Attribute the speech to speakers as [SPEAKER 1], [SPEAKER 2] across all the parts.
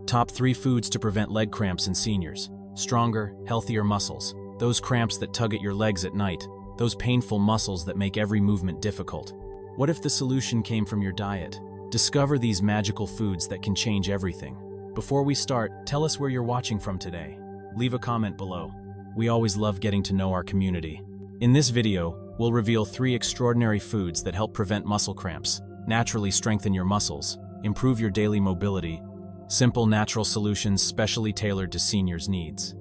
[SPEAKER 1] Top 3 foods to prevent leg cramps in seniors. Stronger, healthier muscles. Those cramps that tug at your legs at night. Those painful muscles that make every movement difficult. What if the solution came from your diet? Discover these magical foods that can change everything. Before we start, tell us where you're watching from today. Leave a comment below. We always love getting to know our community. In this video, we'll reveal 3 extraordinary foods that help prevent muscle cramps, naturally strengthen your muscles, improve your daily mobility. Simple, natural solutions specially tailored to seniors' needs.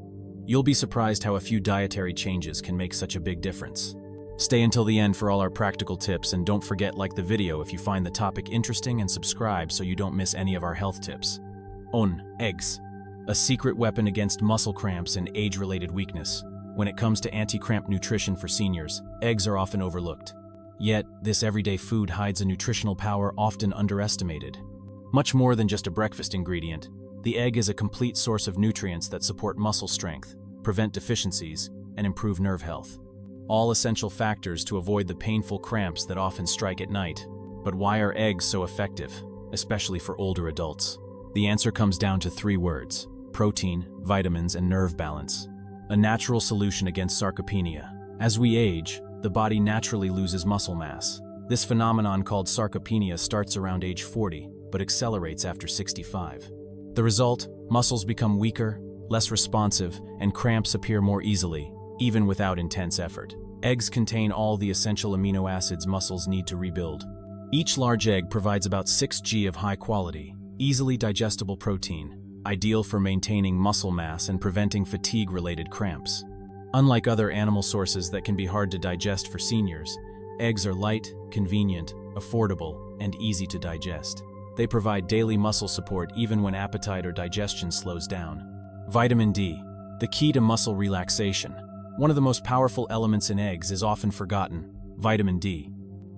[SPEAKER 1] You'll be surprised how a few dietary changes can make such a big difference. Stay until the end for all our practical tips, and don't forget, like the video if you find the topic interesting, and subscribe so you don't miss any of our health tips. Eggs. A secret weapon against muscle cramps and age-related weakness. When it comes to anti-cramp nutrition for seniors, eggs are often overlooked. Yet, this everyday food hides a nutritional power often underestimated. Much more than just a breakfast ingredient, the egg is a complete source of nutrients that support muscle strength, prevent deficiencies, and improve nerve health. All essential factors to avoid the painful cramps that often strike at night. But why are eggs so effective, especially for older adults? The answer comes down to 3 words: protein, vitamins, and nerve balance. A natural solution against sarcopenia. As we age, the body naturally loses muscle mass. This phenomenon called sarcopenia starts around age 40, but accelerates after 65. The result? Muscles become weaker, less responsive, and cramps appear more easily, even without intense effort. Eggs contain all the essential amino acids muscles need to rebuild. Each large egg provides about 6 g of high-quality, easily digestible protein, ideal for maintaining muscle mass and preventing fatigue-related cramps. Unlike other animal sources that can be hard to digest for seniors, eggs are light, convenient, affordable, and easy to digest. They provide daily muscle support even when appetite or digestion slows down. Vitamin D, the key to muscle relaxation. One of the most powerful elements in eggs is often forgotten: vitamin D.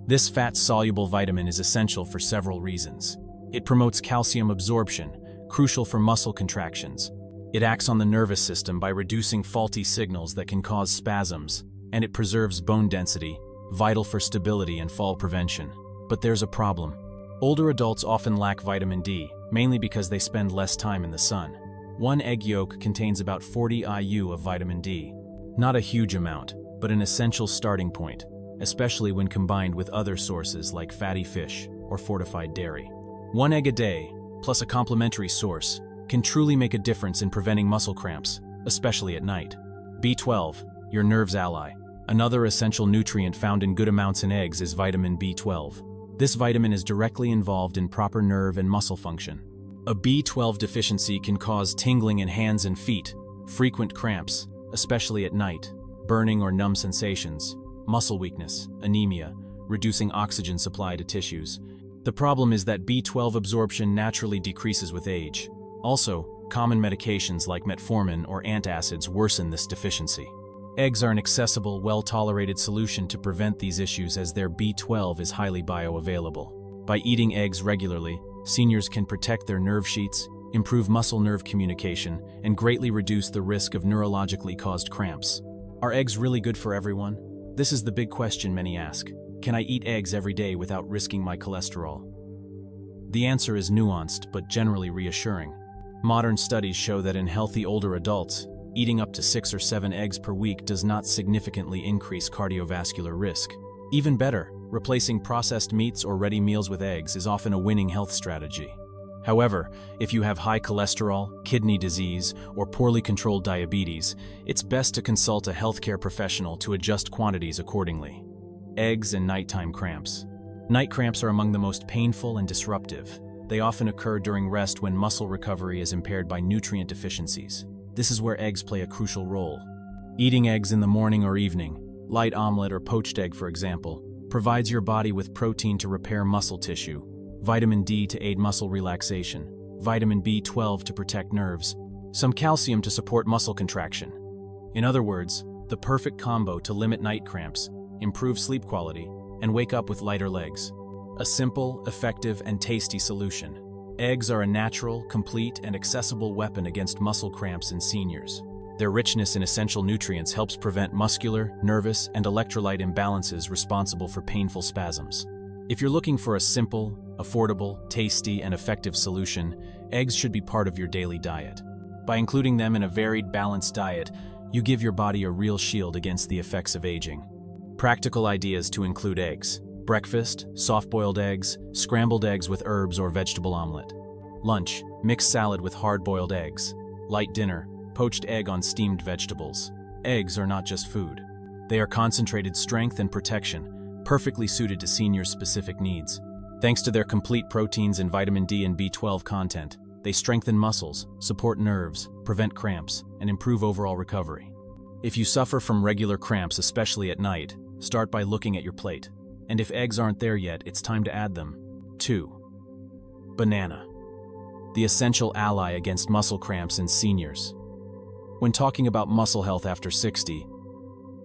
[SPEAKER 1] This fat-soluble vitamin is essential for several reasons. It promotes calcium absorption, crucial for muscle contractions. It acts on the nervous system by reducing faulty signals that can cause spasms, and it preserves bone density, vital for stability and fall prevention. But there's a problem. Older adults often lack vitamin D, mainly because they spend less time in the sun. One egg yolk contains about 40 IU of vitamin D. Not a huge amount, but an essential starting point, especially when combined with other sources like fatty fish or fortified dairy. 1 egg a day, plus a complementary source, can truly make a difference in preventing muscle cramps, especially at night. B12, your nerve's ally. Another essential nutrient found in good amounts in eggs is vitamin B12. This vitamin is directly involved in proper nerve and muscle function. A B12 deficiency can cause tingling in hands and feet, frequent cramps, especially at night, burning or numb sensations, muscle weakness, anemia, reducing oxygen supply to tissues. The problem is that B12 absorption naturally decreases with age. Also, common medications like metformin or antacids worsen this deficiency. Eggs are an accessible, well-tolerated solution to prevent these issues as their B12 is highly bioavailable. By eating eggs regularly, seniors can protect their nerve sheets, improve muscle-nerve communication, and greatly reduce the risk of neurologically caused cramps. Are eggs really good for everyone? This is the big question many ask. Can I eat eggs every day without risking my cholesterol? The answer is nuanced but generally reassuring. Modern studies show that in healthy older adults, eating up to 6 or 7 eggs per week does not significantly increase cardiovascular risk. Even better, replacing processed meats or ready meals with eggs is often a winning health strategy. However, if you have high cholesterol, kidney disease, or poorly controlled diabetes, it's best to consult a healthcare professional to adjust quantities accordingly. Eggs and nighttime cramps. Night cramps are among the most painful and disruptive. They often occur during rest when muscle recovery is impaired by nutrient deficiencies. This is where eggs play a crucial role. Eating eggs in the morning or evening, light omelet or poached egg for example, provides your body with protein to repair muscle tissue, vitamin D to aid muscle relaxation, vitamin B12 to protect nerves, some calcium to support muscle contraction. In other words, the perfect combo to limit night cramps, improve sleep quality, and wake up with lighter legs. A simple, effective, and tasty solution. Eggs are a natural, complete, and accessible weapon against muscle cramps in seniors. Their richness in essential nutrients helps prevent muscular, nervous, and electrolyte imbalances responsible for painful spasms. If you're looking for a simple, affordable, tasty, and effective solution, eggs should be part of your daily diet. By including them in a varied, balanced diet, you give your body a real shield against the effects of aging. Practical ideas to include eggs: breakfast, soft-boiled eggs, scrambled eggs with herbs or vegetable omelet. Lunch, mixed salad with hard-boiled eggs. Light dinner, poached egg on steamed vegetables. Eggs are not just food. They are concentrated strength and protection, perfectly suited to seniors' specific needs. Thanks to their complete proteins and vitamin D and B12 content, they strengthen muscles, support nerves, prevent cramps, and improve overall recovery. If you suffer from regular cramps, especially at night, start by looking at your plate. And if eggs aren't there yet, it's time to add them. 2. Banana. The essential ally against muscle cramps in seniors. When talking about muscle health after 60,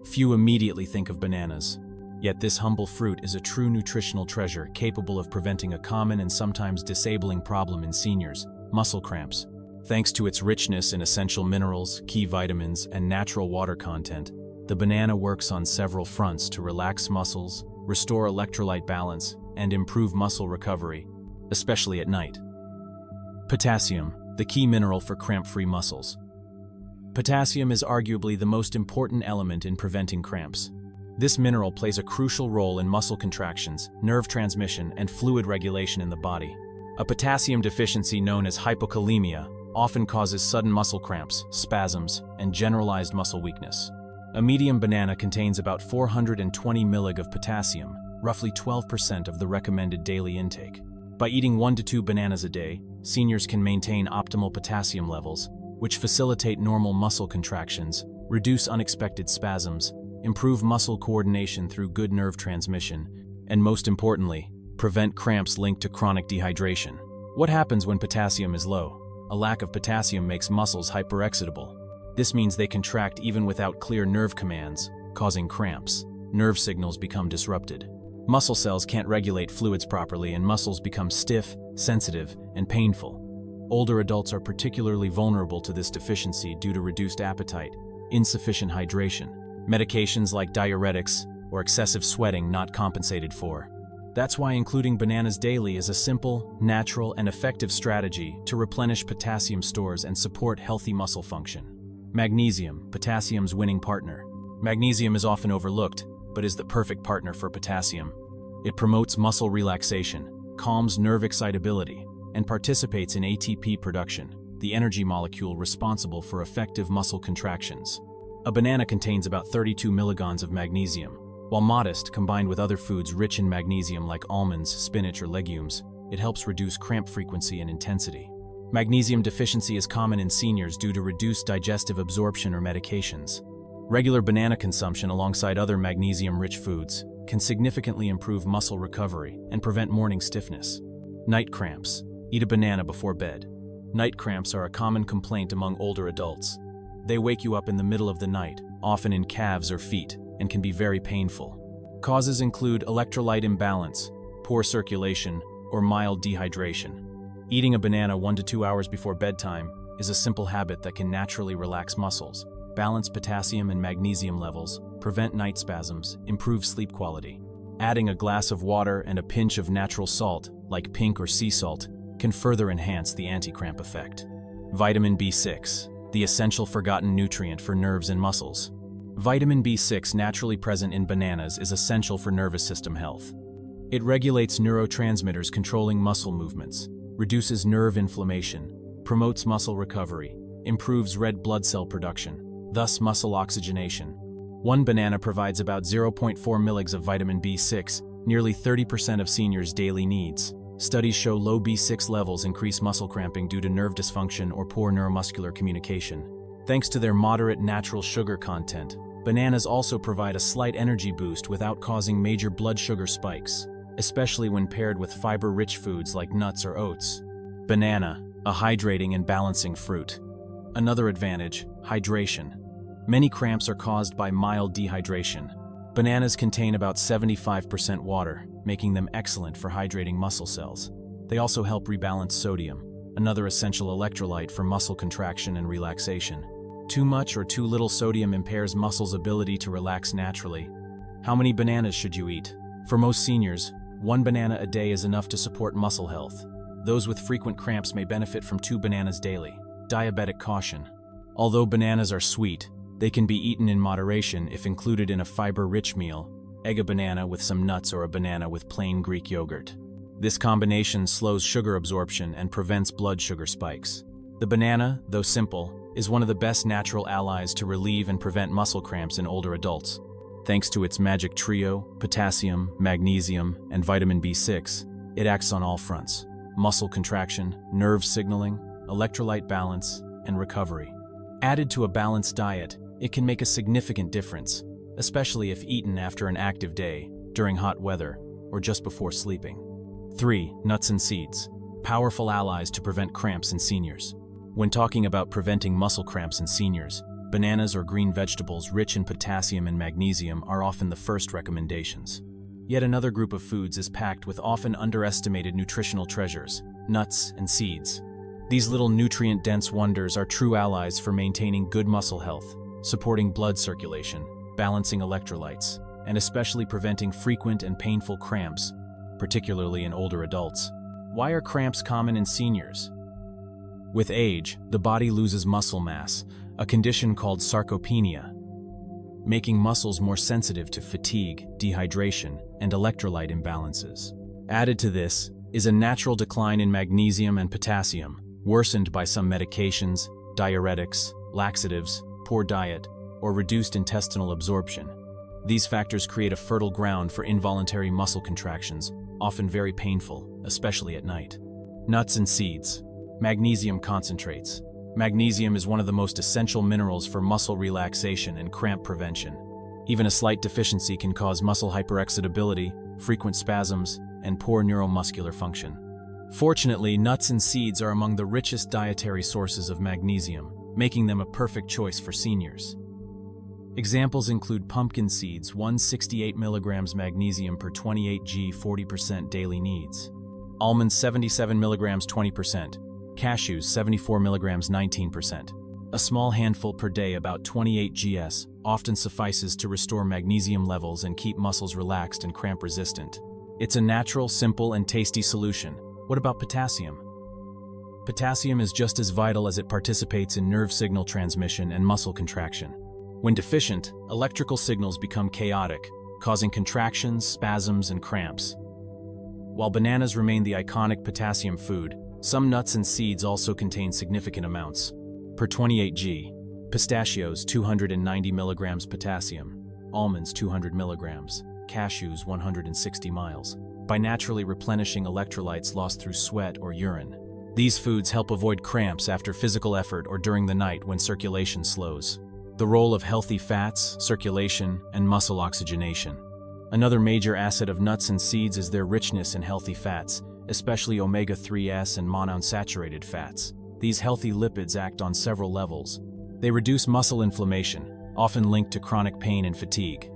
[SPEAKER 1] few immediately think of bananas. Yet this humble fruit is a true nutritional treasure capable of preventing a common and sometimes disabling problem in seniors: muscle cramps. Thanks to its richness in essential minerals, key vitamins, and natural water content, the banana works on several fronts to relax muscles, restore electrolyte balance, and improve muscle recovery, especially at night. Potassium, the key mineral for cramp-free muscles. Potassium is arguably the most important element in preventing cramps. This mineral plays a crucial role in muscle contractions, nerve transmission, and fluid regulation in the body. A potassium deficiency known as hypokalemia often causes sudden muscle cramps, spasms, and generalized muscle weakness. A medium banana contains about 420 mg of potassium, roughly 12% of the recommended daily intake. By eating 1 to 2 bananas a day, seniors can maintain optimal potassium levels, which facilitate normal muscle contractions, reduce unexpected spasms, improve muscle coordination through good nerve transmission, and most importantly, prevent cramps linked to chronic dehydration. What happens when potassium is low? A lack of potassium makes muscles hyperexcitable. This means they contract even without clear nerve commands, causing cramps. Nerve signals become disrupted. Muscle cells can't regulate fluids properly, and muscles become stiff, sensitive, and painful. Older adults are particularly vulnerable to this deficiency due to reduced appetite, insufficient hydration, medications like diuretics, or excessive sweating not compensated for. That's why including bananas daily is a simple, natural, and effective strategy to replenish potassium stores and support healthy muscle function. Magnesium, potassium's winning partner. Magnesium is often overlooked, but is the perfect partner for potassium. It promotes muscle relaxation, calms nerve excitability, and participates in ATP production, the energy molecule responsible for effective muscle contractions. A banana contains about 32 milligrams of magnesium. While modest, combined with other foods rich in magnesium like almonds, spinach, or legumes, it helps reduce cramp frequency and intensity. Magnesium deficiency is common in seniors due to reduced digestive absorption or medications. Regular banana consumption alongside other magnesium-rich foods can significantly improve muscle recovery and prevent morning stiffness. Night cramps. Eat a banana before bed. Night cramps are a common complaint among older adults. They wake you up in the middle of the night, often in calves or feet, and can be very painful. Causes include electrolyte imbalance, poor circulation, or mild dehydration. Eating a banana 1 to 2 hours before bedtime is a simple habit that can naturally relax muscles, balance potassium and magnesium levels, prevent night spasms, improve sleep quality. Adding a glass of water and a pinch of natural salt, like pink or sea salt, can further enhance the anti-cramp effect. Vitamin B6, the essential forgotten nutrient for nerves and muscles. Vitamin B6, naturally present in bananas, is essential for nervous system health. It regulates neurotransmitters controlling muscle movements, reduces nerve inflammation, promotes muscle recovery, improves red blood cell production, thus muscle oxygenation. One banana provides about 0.4 mg of vitamin B6, nearly 30% of seniors' daily needs. Studies show low B6 levels increase muscle cramping due to nerve dysfunction or poor neuromuscular communication. Thanks to their moderate natural sugar content, bananas also provide a slight energy boost without causing major blood sugar spikes, especially when paired with fiber-rich foods like nuts or oats. Banana, a hydrating and balancing fruit. Another advantage, hydration. Many cramps are caused by mild dehydration. Bananas contain about 75% water, making them excellent for hydrating muscle cells. They also help rebalance sodium, another essential electrolyte for muscle contraction and relaxation. Too much or too little sodium impairs muscles' ability to relax naturally. How many bananas should you eat? For most seniors, 1 banana a day is enough to support muscle health. Those with frequent cramps may benefit from 2 bananas daily. Diabetic caution. Although bananas are sweet, they can be eaten in moderation if included in a fiber-rich meal, egg a banana with some nuts or a banana with plain Greek yogurt. This combination slows sugar absorption and prevents blood sugar spikes. The banana, though simple, is one of the best natural allies to relieve and prevent muscle cramps in older adults. Thanks to its magic trio, potassium, magnesium, and vitamin B6, it acts on all fronts: muscle contraction, nerve signaling, electrolyte balance, and recovery. Added to a balanced diet, it can make a significant difference, especially if eaten after an active day, during hot weather, or just before sleeping. 3. Nuts and seeds. Powerful allies to prevent cramps in seniors. When talking about preventing muscle cramps in seniors, bananas or green vegetables rich in potassium and magnesium are often the first recommendations. Yet another group of foods is packed with often underestimated nutritional treasures: nuts and seeds. These little nutrient-dense wonders are true allies for maintaining good muscle health, supporting blood circulation, balancing electrolytes, and especially preventing frequent and painful cramps, particularly in older adults. Why are cramps common in seniors? With age, the body loses muscle mass, a condition called sarcopenia, making muscles more sensitive to fatigue, dehydration, and electrolyte imbalances. Added to this is a natural decline in magnesium and potassium, worsened by some medications, diuretics, laxatives, poor diet, or reduced intestinal absorption. These factors create a fertile ground for involuntary muscle contractions, often very painful, especially at night. Nuts and seeds. Magnesium concentrates. Magnesium is one of the most essential minerals for muscle relaxation and cramp prevention. Even a slight deficiency can cause muscle hyperexcitability, frequent spasms, and poor neuromuscular function. Fortunately, nuts and seeds are among the richest dietary sources of magnesium, making them a perfect choice for seniors. Examples include pumpkin seeds, 168 mg magnesium per 28 g, 40% daily needs. Almonds, 77 mg, 20%. Cashews, 74 mg, 19%. A small handful per day, about 28 gs, often suffices to restore magnesium levels and keep muscles relaxed and cramp resistant. It's a natural, simple, and tasty solution. What about potassium? Potassium is just as vital as it participates in nerve signal transmission and muscle contraction. When deficient, electrical signals become chaotic, causing contractions, spasms, and cramps. While bananas remain the iconic potassium food, some nuts and seeds also contain significant amounts. Per 28 g, pistachios 290 mg potassium, almonds 200 mg, cashews 160 miles. By naturally replenishing electrolytes lost through sweat or urine. These foods help avoid cramps after physical effort or during the night when circulation slows. The role of healthy fats, circulation, and muscle oxygenation. Another major asset of nuts and seeds is their richness in healthy fats, especially omega-3s and monounsaturated fats. These healthy lipids act on several levels. They reduce muscle inflammation, often linked to chronic pain and fatigue.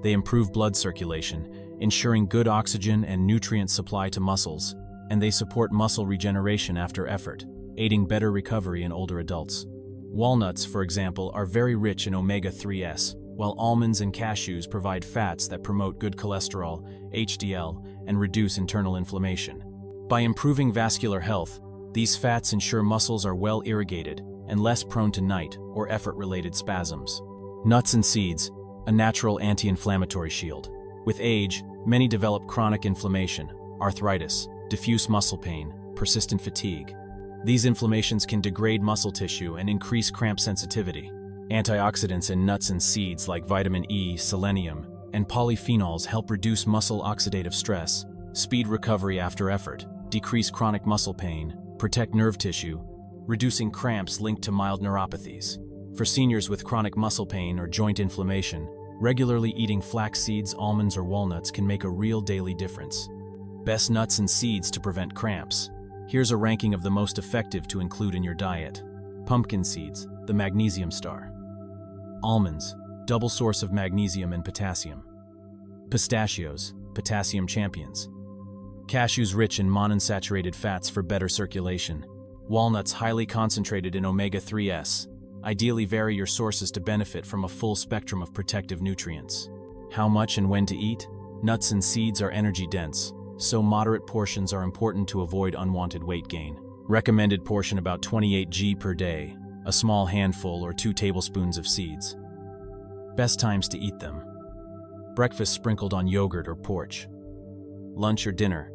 [SPEAKER 1] They improve blood circulation, ensuring good oxygen and nutrient supply to muscles, and they support muscle regeneration after effort, aiding better recovery in older adults. Walnuts, for example, are very rich in omega-3s, while almonds and cashews provide fats that promote good cholesterol, HDL, and reduce internal inflammation. By improving vascular health, these fats ensure muscles are well irrigated and less prone to night or effort-related spasms. Nuts and seeds, a natural anti-inflammatory shield. With age, many develop chronic inflammation, arthritis, diffuse muscle pain, persistent fatigue. These inflammations can degrade muscle tissue and increase cramp sensitivity. Antioxidants in nuts and seeds like vitamin E, selenium, and polyphenols help reduce muscle oxidative stress, speed recovery after effort, decrease chronic muscle pain, protect nerve tissue, reducing cramps linked to mild neuropathies. For seniors with chronic muscle pain or joint inflammation, regularly eating flax seeds, almonds, or walnuts can make a real daily difference. Best nuts and seeds to prevent cramps. Here's a ranking of the most effective to include in your diet. Pumpkin seeds, the magnesium star. Almonds, double source of magnesium and potassium. Pistachios, potassium champions. Cashews rich in monounsaturated fats for better circulation. Walnuts highly concentrated in omega-3s. Ideally vary your sources to benefit from a full spectrum of protective nutrients. How much and when to eat? Nuts and seeds are energy dense, so moderate portions are important to avoid unwanted weight gain. Recommended portion about 28 g per day, a small handful or 2 tablespoons of seeds. Best times to eat them. Breakfast sprinkled on yogurt or porridge. Lunch or dinner,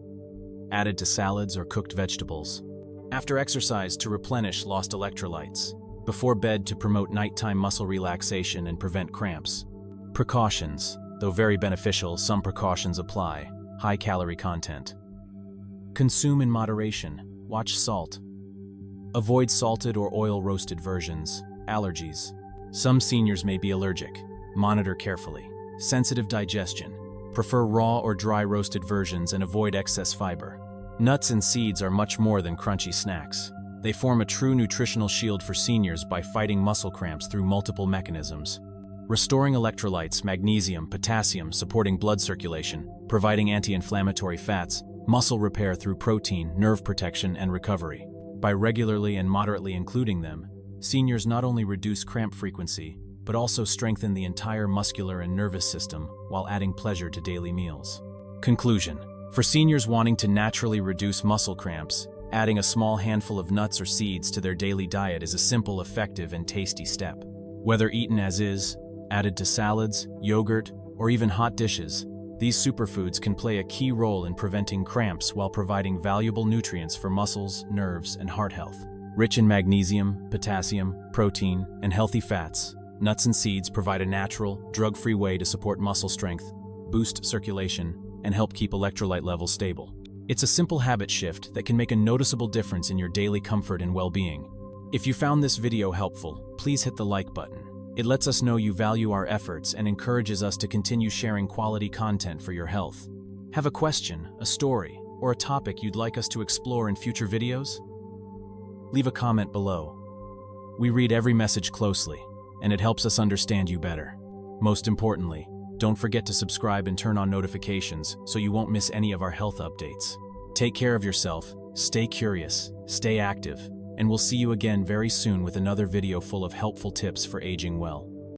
[SPEAKER 1] added to salads or cooked vegetables. After exercise to replenish lost electrolytes. Before bed to promote nighttime muscle relaxation and prevent cramps. Precautions. Though very beneficial, some precautions apply. High calorie content. Consume in moderation. Watch salt. Avoid salted or oil-roasted versions. Allergies. Some seniors may be allergic. Monitor carefully. Sensitive digestion. Prefer raw or dry roasted versions and avoid excess fiber. Nuts and seeds are much more than crunchy snacks. They form a true nutritional shield for seniors by fighting muscle cramps through multiple mechanisms. Restoring electrolytes, magnesium, potassium, supporting blood circulation, providing anti-inflammatory fats, muscle repair through protein, nerve protection, and recovery. By regularly and moderately including them, seniors not only reduce cramp frequency, but also strengthen the entire muscular and nervous system while adding pleasure to daily meals. Conclusion. For seniors wanting to naturally reduce muscle cramps, adding a small handful of nuts or seeds to their daily diet is a simple, effective, and tasty step. Whether eaten as is, added to salads, yogurt, or even hot dishes, these superfoods can play a key role in preventing cramps while providing valuable nutrients for muscles, nerves, and heart health. Rich in magnesium, potassium, protein, and healthy fats, nuts and seeds provide a natural, drug-free way to support muscle strength, boost circulation, and help keep electrolyte levels stable. It's a simple habit shift that can make a noticeable difference in your daily comfort and well-being. If you found this video helpful, please hit the like button. It lets us know you value our efforts and encourages us to continue sharing quality content for your health. Have a question, a story, or a topic you'd like us to explore in future videos? Leave a comment below. We read every message closely, and it helps us understand you better. Most importantly, don't forget to subscribe and turn on notifications so you won't miss any of our health updates. Take care of yourself, stay curious, stay active, and we'll see you again very soon with another video full of helpful tips for aging well.